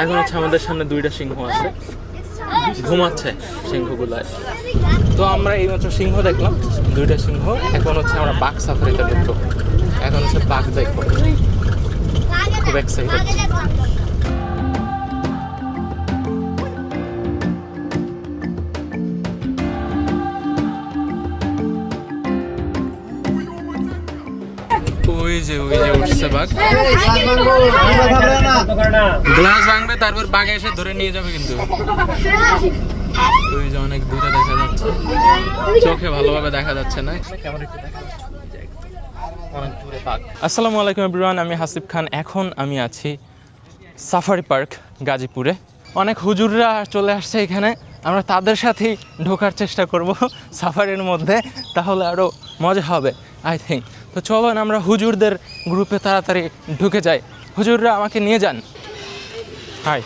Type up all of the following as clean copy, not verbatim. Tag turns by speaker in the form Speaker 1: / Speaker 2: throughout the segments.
Speaker 1: এখন হচ্ছে আমাদের সামনে দুইটা সিংহ আছে, ঘুমাচ্ছে সিংহগুলো। তো আমরা এইমাত্র সিংহ দেখলাম, দুইটা সিংহ। এখন হচ্ছে আমরা বাঘ সাফারিতে ঢুকবো। এখন হচ্ছে বাঘ দেখবো, খুব এক্সাইটেড। ওই যে উঠছে বাঘ, গ্লাস ভাঙবে তারপর বাঘ এসে ধরে নিয়ে যাবে। কিন্তু ওই যে অনেক দূরে দেখা যাচ্ছে, চোখে ভালোভাবে দেখা যাচ্ছে না। আসসালামু আলাইকুম এভরিওয়ান, আমি হাসিব খান। এখন আমি আছি সাফারি পার্ক গাজীপুরে। অনেক হুজুররা চলে আসছে এখানে, আমরা তাদের সাথেই ঢোকার চেষ্টা করব সাফারির মধ্যে, তাহলে আরও মজা হবে আই থিঙ্ক। তো চলুন আমরা হুজুরদের গ্রুপে তাড়াতাড়ি ঢুকে যাই। হুজুররা আমাকে নিয়ে যান। হাই,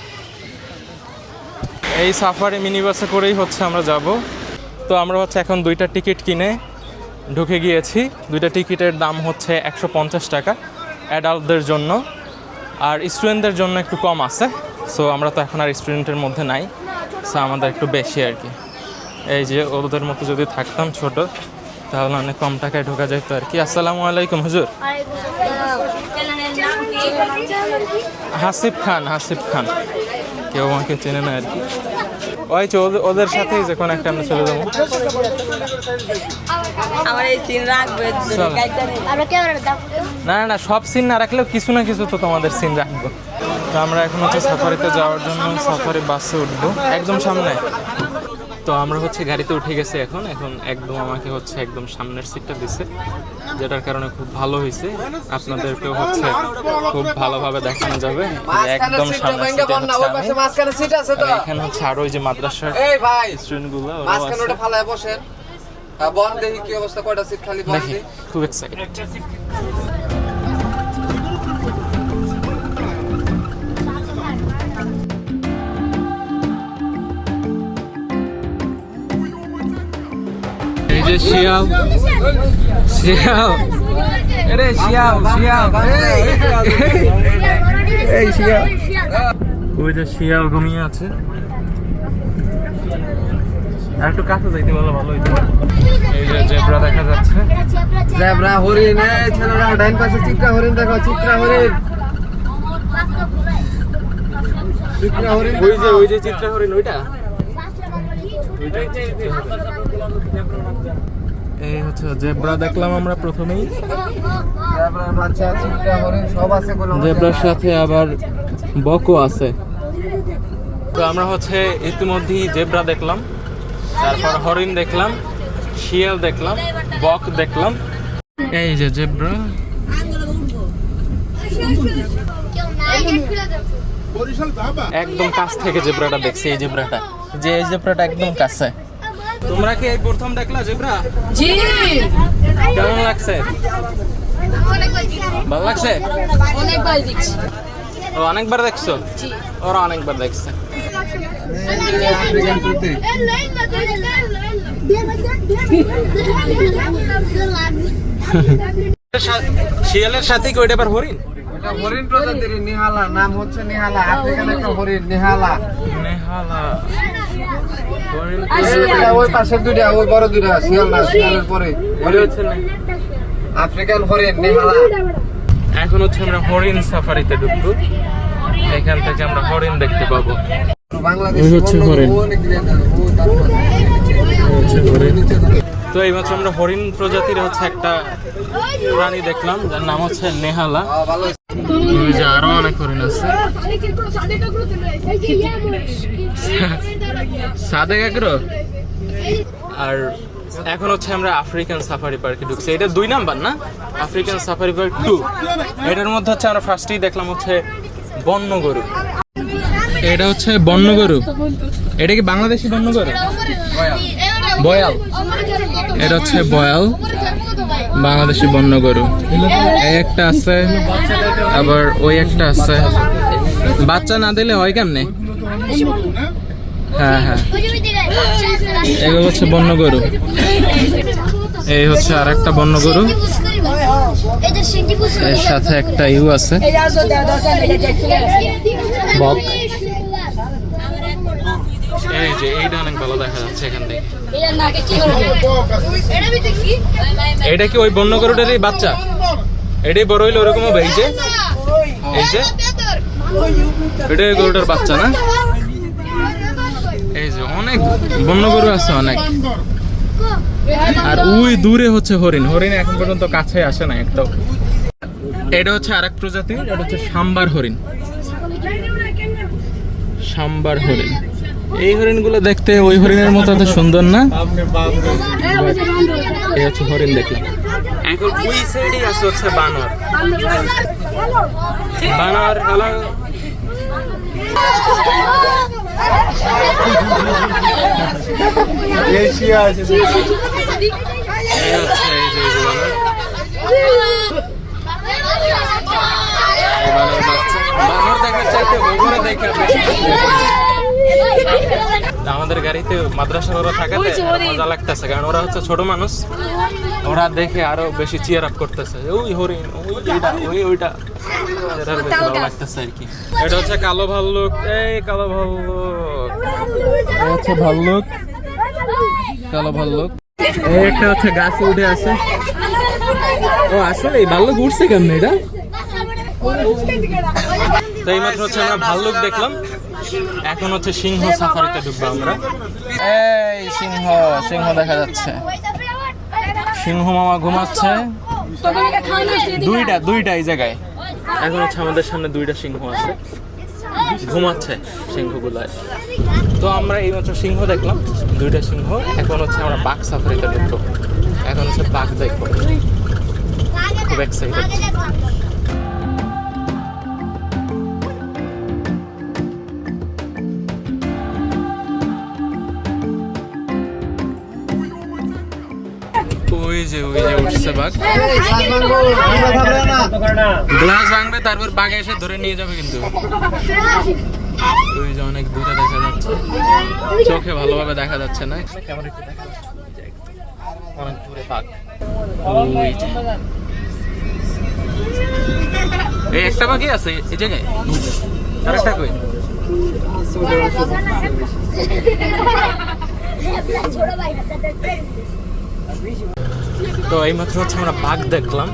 Speaker 1: এই সাফারি মিনি বাসে করেই হচ্ছে আমরা যাব। তো আমরা হচ্ছে এখন দুইটা টিকিট কিনে ঢুকে গিয়েছি। দুইটা টিকিটের দাম হচ্ছে 150 টাকা অ্যাডাল্টদের জন্য, আর স্টুডেন্টদের জন্য একটু কম আছে। সো আমরা তো এখন আর স্টুডেন্টের মধ্যে নাই, সো আমাদের একটু বেশি আর কি। এই যে ওদের মতো যদি থাকতাম ছোট, তাহলে অনেক কম টাকায় ঢোকা যেত আর কি। আসসালামু আলাইকুম হুজুর। হাসিব খান, হাসিব খান। কেউ আমাকে চেনে না আর কি। ওই যে ওদের সাথেই যে কোনো একটা আমরা চলে যাবো। না না, সব সিন না রাখলেও কিছু না কিছু তো তোমাদের সিন রাখবো। তো আমরা এখন হচ্ছে সাফারিতে যাওয়ার জন্য সাফারি বাসে উঠবো, একদম সামনে। তো আমরা হচ্ছে গাড়িতে উঠে গেছি এখন একদম আমাকে হচ্ছে একদম সামনের সিটটা দিছে, যেটার কারণে খুব ভালো হয়েছে। আপনাদেরকেও হচ্ছে খুব ভালোভাবে দেখানো যাবে। একদম সামনের সিটে এখানে হচ্ছে আরো ওই যে মাদ্রাসার স্টুডেন্টগুলো খুব এক্সাইটেড। এই যে শিয়াল, শিয়াল, আরে শিয়াল, শিয়াল, এই শিয়াল, ওই যে শিয়াল ঘুমিয়ে আছে। আর একটু কাছে যাইতে বলো, ভালো হইতো। এই যে জেব্রা দেখা যাচ্ছে, জেব্রা, হরিণ। এই ছেলেরা ডাইন পাশে চিত্রা হরিণ দেখো, চিত্রা হরিণ, চিত্রা হরিণ। ওই যে চিত্রা হরিণ, ওইটা এই হচ্ছে জেব্রা দেখলাম আমরা প্রথমেই। জেব্রার বাচ্চা, চিত্রা হরিণ সব আছে। জেব্রার সাথে আবার বকও আছে। তো আমরা হচ্ছে ইতিমধ্যেই জেব্রা দেখলাম, তারপর হরিণ দেখলাম, শিয়াল দেখলাম, বক দেখলাম। এই যে জেব্রা, একদম কাছ থেকে জেব্রাটা দেখছি। এই জেব্রাটা, যে এই জেব্রাটা একদম কাছে। তোমরা কি এই প্রথম দেখলা জেব্রা? জি। কেমন লাগছে? ভালো লাগছে? অনেকবার দেখছি। ও অনেকবার দেখছো? জি। ওরা অনেকবার দেখছে। শিয়ালের সাথে কি ওইটা আবার হরিণ? ওটা হরিণ প্রজাতির, নিহালা নাম হচ্ছে, নিহালা। আফ্রিকান একটা হরিণ, নিহালা। নিহালা ওই পাশের দুইটা, ওই বড় দুইটা শিয়াল না, শিয়ালের পরে আফ্রিকান হরিণ, নিহালা। এখন হচ্ছে আমরা হরিণ সাফারিতে ঢুকবো। এখান থেকে আমরা হরিণ দেখতে পাবো। তো এইমাত্র আমরা হরিণ প্রজাতির হচ্ছে একটা প্রাণী দেখলাম, যার নাম হচ্ছে নেহালা। আরো অনেক হরিণ আছে। সাদে কাকরো। আর এখন হচ্ছে আমরা আফ্রিকান সাফারি পার্কে ঢুকছি। এটা 2 নাম্বার না, আফ্রিকান সাফারি পার্ক 2। এটার মধ্যে হচ্ছে আমরা ফার্স্টেই দেখলাম হচ্ছে বন্য গরু। এটা হচ্ছে বন্য গরু। এটা কি বাংলাদেশি বন্য গরু? বয়াল। এটা হচ্ছে বয়াল, বাংলাদেশি বন্য গরু। এই একটা আছে, আবার ওই একটা আছে। বাচ্চা না দিলে হয় কেমনে? হ্যাঁ হ্যাঁ, এগুলো হচ্ছে বন্য গরু। এই হচ্ছে আর একটা বন্য গরু, এর সাথে একটা ইউ আছে, বক। এই যে এইটা অনেক ভালো দেখা যাচ্ছে এখান থেকে। এটা কি ওই বন্য গরুটারই বাচ্চা? এটাই বড় হইলে ওরকম হবে। এই যে এটা ওই গরুটার বাচ্চা না? এই যে অনেক বন্য গরু আছে অনেক। আর ওই দূরে হচ্ছে হরিণ। হরিণ এখন পর্যন্ত কাছে আসে না একটাও। এটা হচ্ছে আরেক প্রজাতি, এটা হচ্ছে সাম্বার হরিণ। সাম্বার হরিণ। এই হরিণগুলো দেখতে ওই হরিণের মতো এত সুন্দর না। এই হচ্ছে হরিণ দেখলাম। এখন ওই সাইডে আছে হচ্ছে বানর। বানর হলো আমাদের গাড়িতে মাদ্রাসার ওরা থাকাতে মজা লাগতেছে, কারণ ওরা হচ্ছে ছোট মানুষ, ওরা দেখে আরো বেশি চিয়ার আপ করতেছে। ওই হরিণ, ওইটা ভালো লাগতেছে আর কি। এটা হচ্ছে কালো ভাল্লুক। এই কালো ভাল্লুক, হচ্ছে ভাল্লুক, কালো ভাল্লুক। একটা হচ্ছে গাছে উঠে আছে। ও আসলে এই ভাল্লুক উঠছে কেমন এটা? তো এই মাত্র হচ্ছে আমরা ভাল্লুক দেখলাম, এখন হচ্ছে সিংহ সাফারিতে ঢুকবো আমরা। এই সিংহ দেখা যাচ্ছে। সিংহ মামা ঘুমাচ্ছে দুইটা এই জায়গায়। এখন হচ্ছে আমাদের সামনে দুইটা সিংহ আছে, ঘুমাচ্ছে সিংহগুলো। তো আমরা এই মাত্র সিংহ দেখলাম, দুইটা সিংহ। এখন হচ্ছে আমরা বাঘ সাফারিতে ঢুকবো। এখন হচ্ছে বাঘ দেখবো, খুব এক্সাইটেড। ওই যে উঠছে বাঘ। গ্লাস ভাঙবে, তারপর বাঘ এসে ধরে নিয়ে যাবে। কিন্তু ওই যে অনেক দূরে দেখা যাচ্ছে, চোখে ভালোভাবে দেখা যাচ্ছে না। অনেক দূরে বাঘ। এই একটা বাঘই আছে এই জায়গায়, আরেকটা কই? তো এইমাত্র হচ্ছে আমরা বাঘ দেখলাম,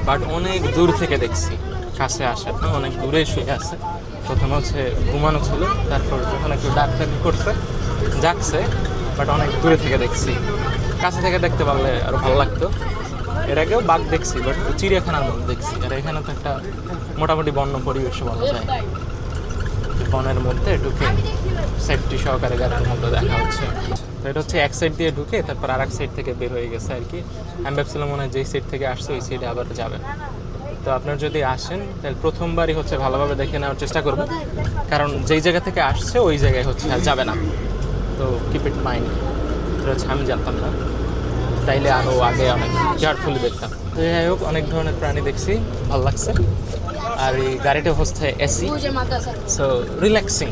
Speaker 1: বাট অনেক দূর থেকে দেখছি, কাছে আসে না, অনেক দূরে শুয়ে আছে। প্রথমে হচ্ছে ঘুমানো ছিল, তারপর যখন একটু ডাক্তারি করছে জাগছে, বাট অনেক দূরে থেকে দেখছি। কাছে থেকে দেখতে পারলে আরো ভালো লাগতো। এর আগেও বাঘ দেখছি, বাট চিড়িয়াখানার মধ্যে দেখছি। আর এখানে তো একটা মোটামুটি বন্য পরিবেশ বলা যায়, বনের মধ্যে ঢুকে সেফটি সহকারে গাড়ির মধ্যে দেখা হচ্ছে। তো এটা হচ্ছে এক সাইড দিয়ে ঢুকে তারপর আর এক সাইড থেকে বের হয়ে গেছে আর কি। আমি ভাবছিলাম মনে হয় যেই সাইড থেকে আসছে ওই সাইডে আবার যাবেন। তো আপনার যদি আসেন তাহলে প্রথমবারই হচ্ছে ভালোভাবে দেখে নেওয়ার চেষ্টা করবেন, কারণ যেই জায়গা থেকে আসছে ওই জায়গায় হচ্ছে আর যাবে না। তো কিপ ইট মাইন্ড। এটা হচ্ছে আমি জানতাম না, তাইলে আরও আগে অনেক কেয়ারফুলি দেখতাম। তো যাই হোক, অনেক ধরনের প্রাণী দেখছি, ভালো লাগছে। আর এই গাড়িটা হচ্ছে এসি, সো রিল্যাক্সিং,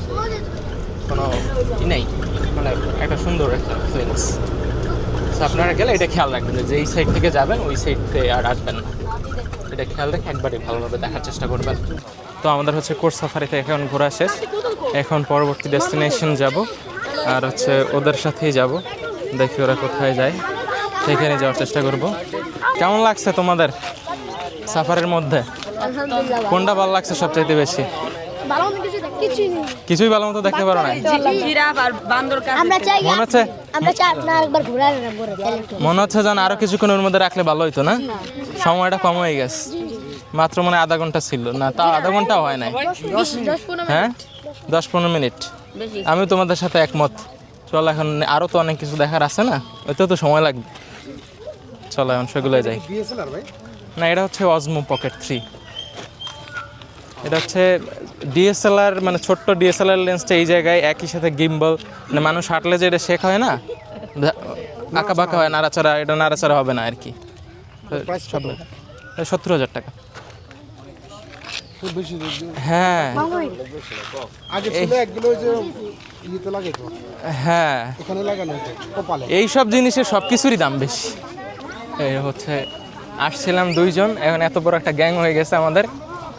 Speaker 1: কোনো ই নেই, মানে একটা সুন্দর একটা ফিলিংস। সো আপনারা গেলে এটা খেয়াল রাখবেন যে এই সাইড থেকে যাবেন ওই সাইডে আর আসবেন না, এটা খেয়াল রেখে একবারই ভালোভাবে দেখার চেষ্টা করবেন। তো আমাদের হচ্ছে কোর্স সাফারিতে এখন ঘোরা শেষ, এখন পরবর্তী ডেস্টিনেশন যাব, আর হচ্ছে ওদের সাথেই যাব, দেখি ওরা কোথায় যায় সেখানে যাওয়ার চেষ্টা করব। কেমন লাগছে তোমাদের সাফারের মধ্যে? কোনটা ভালো লাগছে সবচাইতে বেশি? কিছুই ভালো মতো দেখতে পারো না? মনে হচ্ছে যেন আরো কিছুক্ষণের মধ্যে রাখলে ভালো হইতো না? সময়টা কম হয়ে গেছে, মাত্র মানে আধা ঘন্টা ছিল না, তা আধা ঘন্টা হয় নাই। হ্যাঁ, 10-15 মিনিট। আমি তোমাদের সাথে একমত। চলো, এখন আরো তো অনেক কিছু দেখার আছে না, ওইতেও তো সময় লাগবে। চলো এখন সেগুলো যাই। না, এটা হচ্ছে অজমো পকেট 3। এটা হচ্ছে ডিএসএলআর, মানে ছোট্ট ডিএসএলআর লেন্সটা এই জায়গায়, একই সাথে গিম্বল, মানে মানুষ হাঁটলে যে এটা শেক হয় না, আঁকা বাঁকা হয়, নাড়াচাড়া, এটা নাড়াচাড়া হবে না আর কি। 70,000 টাকা। হ্যাঁ হ্যাঁ, এইসব জিনিসের সব কিছুরই দাম বেশি। এই হচ্ছে আসছিলাম 2 জন, এখন এত বড় একটা গ্যাং হয়ে গেছে আমাদের,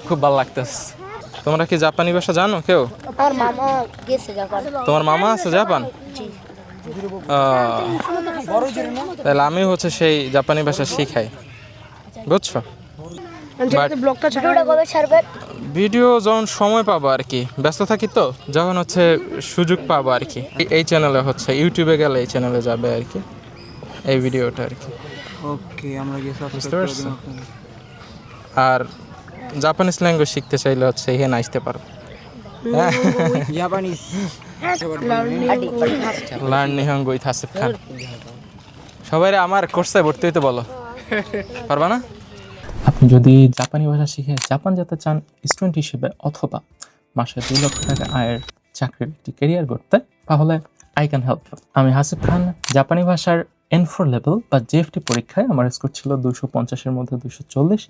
Speaker 1: খুব ভালো লাগতেছে। তোমরা কি জাপানি ভাষা জানো কেউ?
Speaker 2: আমার মামা গেছে জাপান।
Speaker 1: তোমার মামা আছে জাপান?
Speaker 2: জি।
Speaker 1: তাহলে আমি হচ্ছে সেই জাপানি ভাষা শিখাই, বুঝছো?
Speaker 2: ব্লগটা ছোটটা কবে ছাড়বেন?
Speaker 1: ভিডিও যখন সময় পাবো আর কি, ব্যস্ত থাকি তো, যখন হচ্ছে সুযোগ পাবো আর কি, এই চ্যানেলে হচ্ছে ইউটিউবে গেলে এই চ্যানেলে যাবে আর কি এই ভিডিওটা আর কি।
Speaker 3: ওকে, আমরা গিয়ে
Speaker 1: বুঝতে পারছো? আর জাপানিজ ল্যাঙ্গুয়েজ শিখতে চাইলে হচ্ছে এখানে আসতে পারো।
Speaker 3: জাপানিজ
Speaker 1: লার্ন নিহঙ্গো উইথ হাসিফ খান। সবাই আমার কোর্সে ভর্তি হইতে বলো, পারবা না? আপনি যদি জাপানি ভাষা শিখে জাপান যেতে চান স্টুডেন্ট হিসেবে অথবা মাসে 2 লক্ষ টাকা আয়ের চাকরির একটি ক্যারিয়ার করতে, তাহলে আই ক্যান হেল্প ইউ। আমি হাসিফ খান। জাপানি ভাষার N4 লেভেল বা JFT পরীক্ষায় আমার স্কোর ছিল 250-এর মধ্যে 240,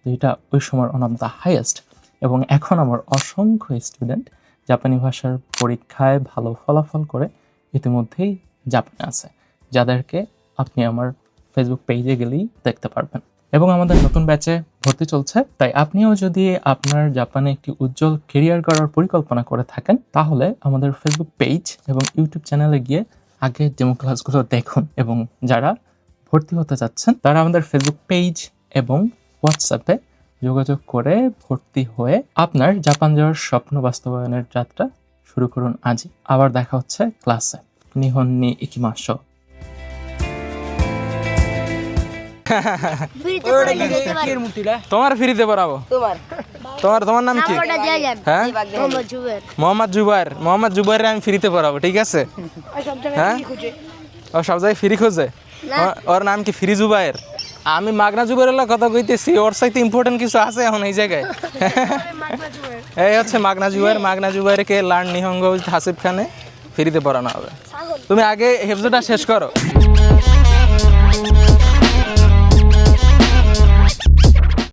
Speaker 1: যেটা ওই সময় ওয়ান অফ দ্য হাইয়েস্ট। এবং এখন আমার অসংখ্য স্টুডেন্ট জাপানি ভাষার পরীক্ষায় ভালো ফলাফল করে ইতিমধ্যেই জাপানে আছে, যাদেরকে আপনি আমার ফেসবুক পেজে গেলেই দেখতে পারবেন। এবং আমাদের নতুন ব্যাচে ভর্তি চলছে, তাই আপনিও যদি আপনার জাপানে একটি উজ্জ্বল কেরিয়ার গড়ার পরিকল্পনা করে থাকেন, তাহলে আমাদের ফেসবুক পেজ এবং ইউটিউব চ্যানেলে গিয়ে আগে ডেমো ক্লাসগুলো দেখুন। এবং যারা ভর্তি হতে যাচ্ছেন তারা আমাদের ফেসবুক পেজ এবং হোয়াটসঅ্যাপে যোগাযোগ করে ভর্তি হয়ে আপনার জাপান যাওয়ার স্বপ্ন বাস্তবায়নের যাত্রা শুরু করুন আজই। আবার দেখা হচ্ছে ক্লাসে। নিহন নি ইকিমাশো। তোমার ফ্রিতে পড়াবো। তোমার নাম কি? হ্যাঁ, মোহাম্মদ জুবাইর। মোহাম্মদ জুবাইর আমি ফ্রিতে পড়াবো, ঠিক আছে? হ্যাঁ, ও সব জায়গায় ফ্রি খোঁজে। ওর নাম কি ফ্রি জুবাইর? আমি মাগনা জুবাইরের কথা কইতেছি, ওর সাথে ইম্পর্টেন্ট কিছু আছে এখন এই জায়গায়। এই হচ্ছে মাগনা জুবাইর। মাগনা জুবাইরকে লার্ন নিহঙ্গো হাসিফ খানে ফ্রিতে পড়ানো হবে। তুমি আগে হেফজোটা শেষ করো।